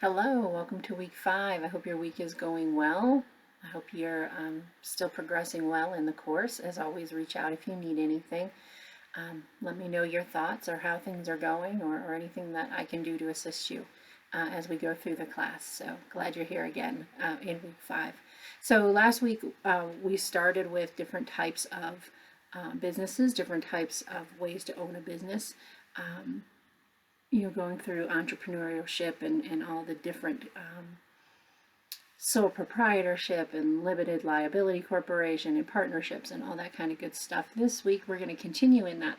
Hello, welcome to week 5. I hope your week is going well. I hope you're still progressing well in the course. As always, reach out if you need anything. Let me know your thoughts or how things are going or anything that I can do to assist you as we go through the class. So glad you're here again in week 5. So last week we started with different types of businesses, different types of ways to own a business. Going through entrepreneurship and all the different sole proprietorship and limited liability corporation and partnerships and all that kind of good stuff. This week we're going to continue in that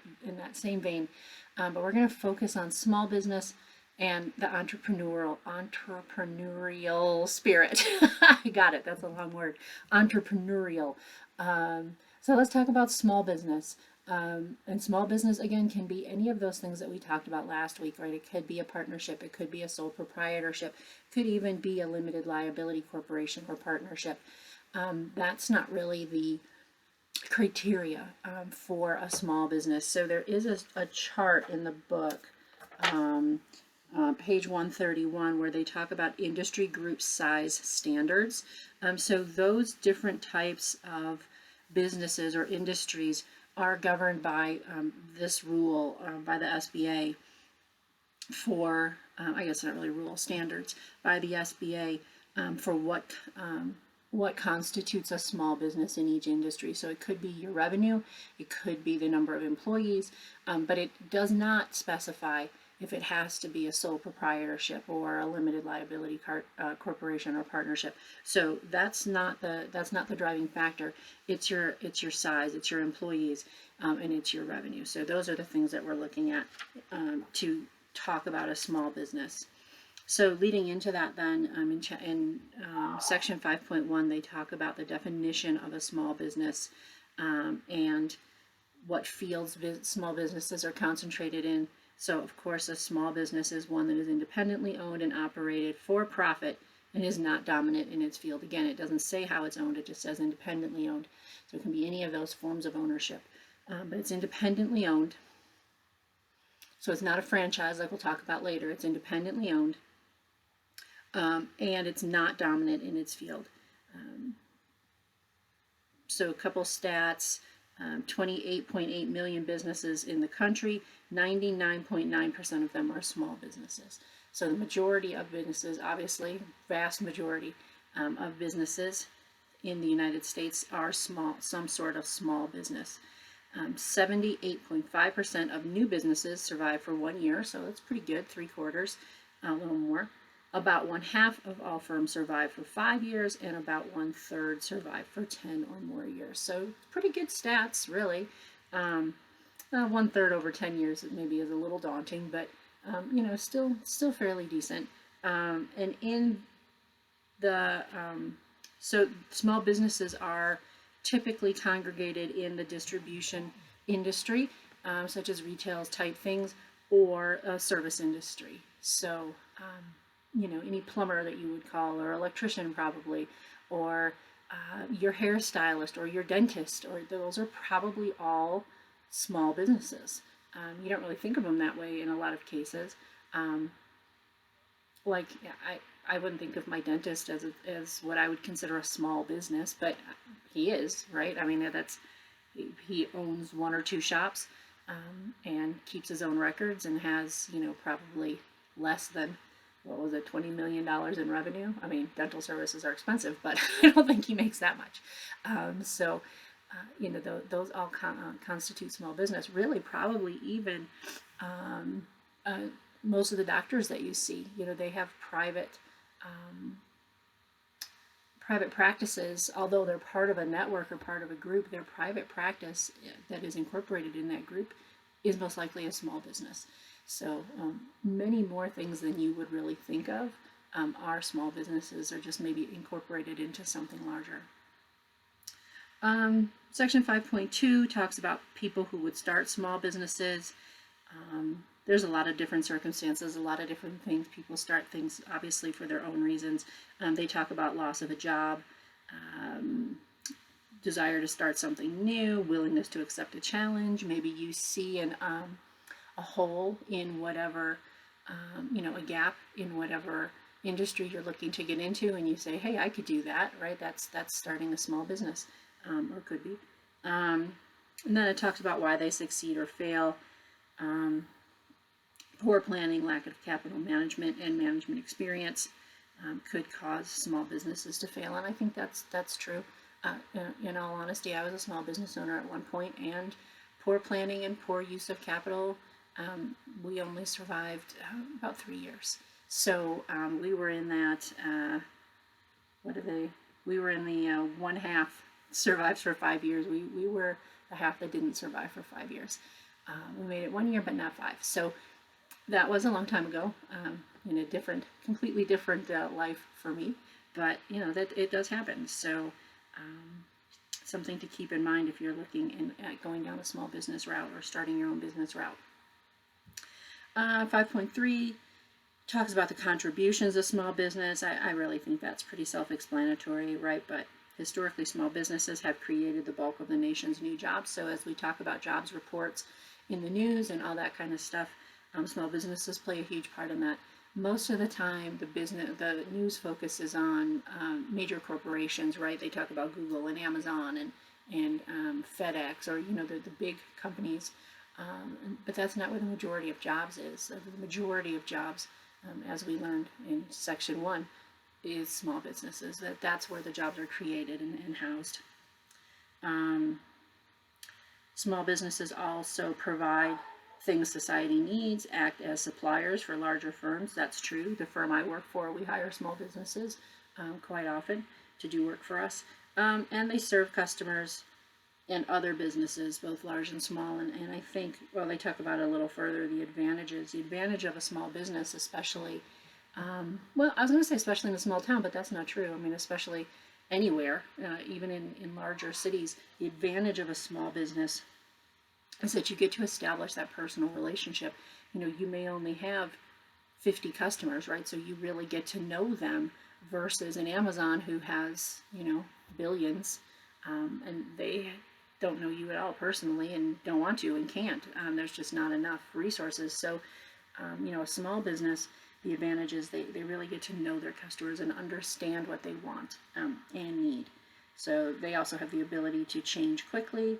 same vein, but we're going to focus on small business and the entrepreneurial spirit. I got it. That's a long word. Entrepreneurial. So let's talk about small business. And small business, again, can be any of those things that we talked about last week, right? It could be a partnership, it could be a sole proprietorship, could even be a limited liability corporation or partnership. That's not really the criteria for a small business. So there is a chart in the book, page 131, where they talk about industry group size standards. So those different types of businesses or industries are governed by this rule by the SBA for, I guess not really rule, standards by the SBA for what constitutes a small business in each industry. So it could be your revenue, it could be the number of employees, but it does not specify if it has to be a sole proprietorship or a limited liability corporation or partnership. So that's not the driving factor. It's your size, it's your employees, and it's your revenue. So those are the things that we're looking at to talk about a small business. So leading into that, then in section 5.1, they talk about the definition of a small business and what fields small businesses are concentrated in. So, of course, a small business is one that is independently owned and operated for profit and is not dominant in its field. Again, it doesn't say how it's owned, it just says independently owned. So it can be any of those forms of ownership, but it's independently owned. So it's not a franchise like we'll talk about later. It's independently owned, and it's not dominant in its field. So a couple stats. 28.8 million businesses in the country, 99.9% of them are small businesses. So the majority of businesses, obviously, vast majority of businesses in the United States are small, some sort of small business. 78.5% of new businesses survive for 1 year, so that's pretty good, 3/4, a little more. About 1/2 of all firms survive for 5 years, and about 1/3 survive for 10 or more years. So pretty good stats, really. 1/3 over 10 years maybe is a little daunting, but still fairly decent. And in the so small businesses are typically congregated in the distribution industry, such as retail type things, or a service industry. So any plumber that you would call, or electrician probably, or your hairstylist or your dentist, or those are probably all small businesses. You don't really think of them that way in a lot of cases. I wouldn't think of my dentist as what I would consider a small business, but he is, right? I mean, he owns 1 or 2 shops and keeps his own records and has, probably less than, what was it, $20 million in revenue? I mean, dental services are expensive, but I don't think he makes that much. Those all constitute small business. Really, probably even most of the doctors that you see, they have private practices. Although they're part of a network or part of a group, their private practice that is incorporated in that group is most likely a small business. So many more things than you would really think of are small businesses, or just maybe incorporated into something larger. Section 5.2 talks about people who would start small businesses. There's a lot of different circumstances, a lot of different things. People start things obviously for their own reasons. They talk about loss of a job, desire to start something new, willingness to accept a challenge. Maybe you see a hole in whatever, a gap in whatever industry you're looking to get into, and you say, hey, I could do that, right? That's starting a small business, or could be. And then it talks about why they succeed or fail. Poor planning, lack of capital management, and management experience could cause small businesses to fail, and I think that's true. In all honesty, I was a small business owner at one point, and poor planning and poor use of capital, we only survived about 3 years. So we were in that, we were in the one half survives for 5 years. We were the half that didn't survive for 5 years. We made it 1 year, but not 5. So that was a long time ago, in a completely different life for me. But that it does happen. So something to keep in mind if you're looking at going down a small business route or starting your own business route. 5.3 talks about the contributions of small business. I really think that's pretty self-explanatory, right? But historically, small businesses have created the bulk of the nation's new jobs. So as we talk about jobs reports in the news and all that kind of stuff, small businesses play a huge part in that. Most of the time, the news focuses on major corporations, right? They talk about Google and Amazon and FedEx, or the big companies. But that's not where the majority of jobs is. The majority of jobs, as we learned in section 1, is small businesses. That's where the jobs are created and housed. Small businesses also provide things society needs, act as suppliers for larger firms. That's true. The firm I work for, we hire small businesses quite often to do work for us. And they serve customers and other businesses, both large and small. And I think, well, they talk about it a little further, the advantages. The advantage of a small business, especially, well, I was going to say especially in a small town, but that's not true. I mean, especially anywhere, even in larger cities, the advantage of a small business is that you get to establish that personal relationship. You may only have 50 customers, right? So you really get to know them versus an Amazon who has, billions, and they don't know you at all personally and don't want to and can't. There's just not enough resources. So, a small business, the advantage is they really get to know their customers and understand what they want and need. So they also have the ability to change quickly,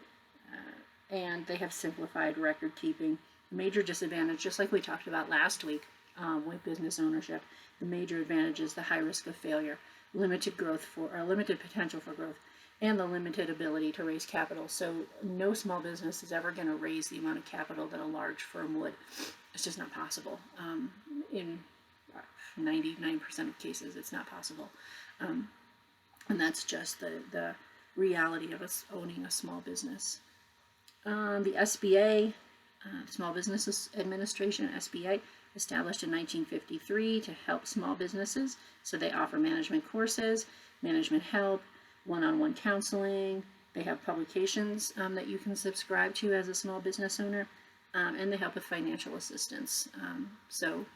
and they have simplified record keeping. The major disadvantage, just like we talked about last week with business ownership, the major advantage is the high risk of failure, limited potential for growth, and the limited ability to raise capital. So no small business is ever going to raise the amount of capital that a large firm would. It's just not possible. In 99% of cases, it's not possible. And that's just the reality of us owning a small business. The SBA, Small Business Administration, SBA, established in 1953 to help small businesses. So they offer management courses, management help, one-on-one counseling. They have publications that you can subscribe to as a small business owner, and they help with financial assistance. So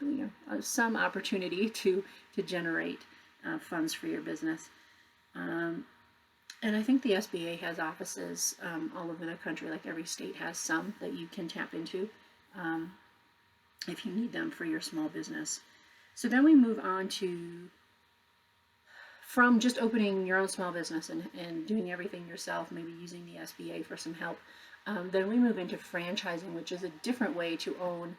some opportunity to generate funds for your business. And I think the SBA has offices all over the country, like every state has some that you can tap into if you need them for your small business. So then we move on to, from just opening your own small business and doing everything yourself, maybe using the SBA for some help, then we move into franchising, which is a different way to own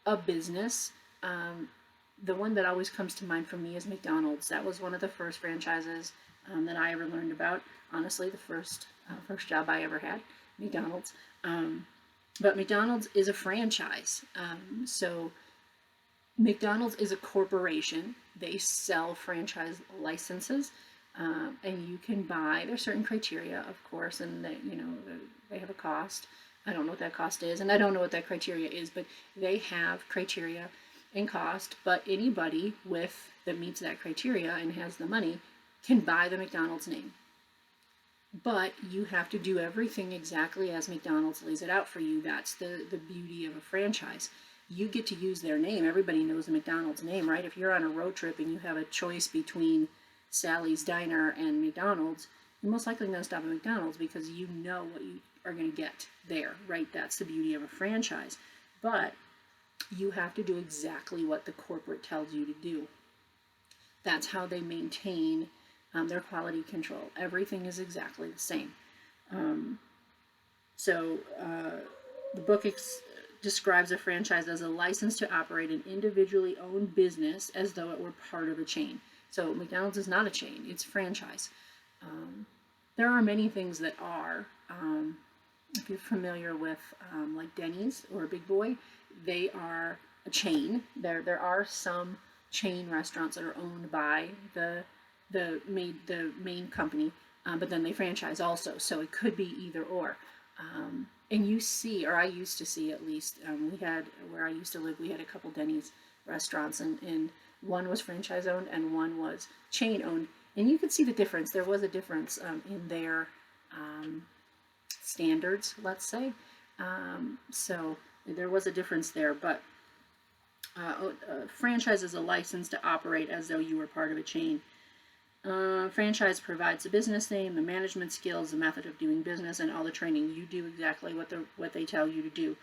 a business. The one that always comes to mind for me is McDonald's. That was one of the first franchises that I ever learned about. Honestly, the first job I ever had, McDonald's. But McDonald's is a franchise. So McDonald's is a corporation. They sell franchise licenses, and you can buy. There's certain criteria, of course, and they have a cost. I don't know what that cost is, and I don't know what that criteria is, but they have criteria and cost. But anybody that meets that criteria and has the money can buy the McDonald's name. But you have to do everything exactly as McDonald's lays it out for you. That's the beauty of a franchise. You get to use their name. Everybody knows the McDonald's name, right? If you're on a road trip and you have a choice between Sally's Diner and McDonald's, you're most likely going to stop at McDonald's because you know what you are going to get there, right? That's the beauty of a franchise. But you have to do exactly what the corporate tells you to do. that's how they maintain their quality control. Everything is exactly the same. The book describes a franchise as a license to operate an individually owned business as though it were part of a chain. So McDonald's is not a chain, it's a franchise. There are many things that are. If you're familiar with like Denny's or Big Boy, they are a chain. There are some chain restaurants that are owned by the main company, but then they franchise also. So it could be either or. And you see, or I used to see at least, we had, where I used to live, we had a couple Denny's restaurants, and one was franchise owned and one was chain owned. And you could see the difference. There was a difference in their standards, let's say. So there was a difference there, but franchise is a license to operate as though you were part of a chain. Franchise provides the business name, the management skills, the method of doing business, and all the training. You do exactly what they tell you to do.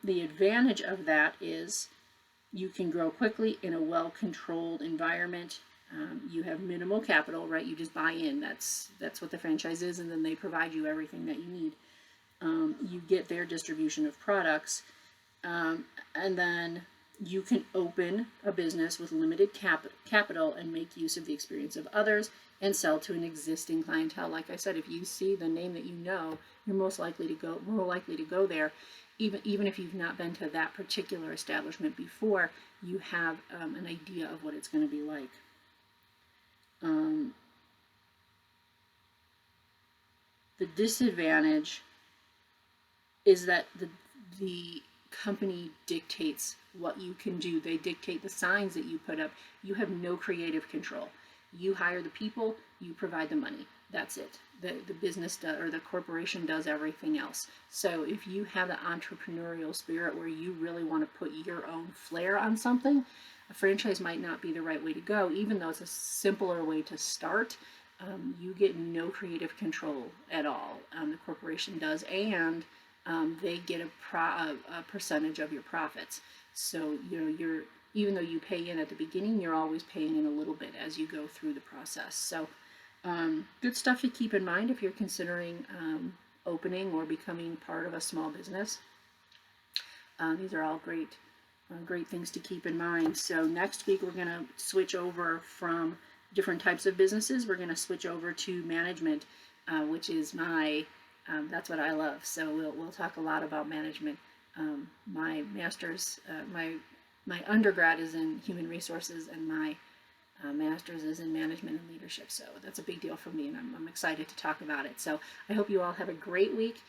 The advantage of that is you can grow quickly in a well-controlled environment. You have minimal capital, right? You just buy in. That's what the franchise is, and then they provide you everything that you need. You get their distribution of products, and then you can open a business with limited capital and make use of the experience of others and sell to an existing clientele. Like I said, if you see the name that you know, you're more likely to go there. Even if you've not been to that particular establishment before, you have an idea of what it's going to be like. The disadvantage is that the company dictates what you can do. They dictate the signs that you put up. You have no creative control. You hire the people, you provide the money. That's it. The business does, or the corporation does everything else. So if you have the entrepreneurial spirit where you really want to put your own flair on something, a franchise might not be the right way to go, even though it's a simpler way to start. You get no creative control at all. The corporation does, and they get a percentage of your profits. So even though you pay in at the beginning, you're always paying in a little bit as you go through the process. So good stuff to keep in mind if you're considering opening or becoming part of a small business. These are all great things to keep in mind. So next week we're going to switch over from different types of businesses. We're going to switch over to management, which is that's what I love. So we'll talk a lot about management. My master's, my undergrad is in human resources, and my master's is in management and leadership. So that's a big deal for me, and I'm excited to talk about it. So I hope you all have a great week.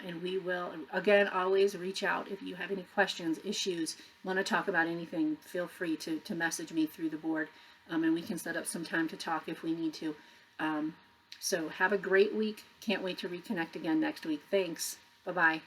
And we will, again, always reach out if you have any questions, issues, want to talk about anything. Feel free to message me through the board, and we can set up some time to talk if we need to. So have a great week. Can't wait to reconnect again next week. Thanks. Bye-bye.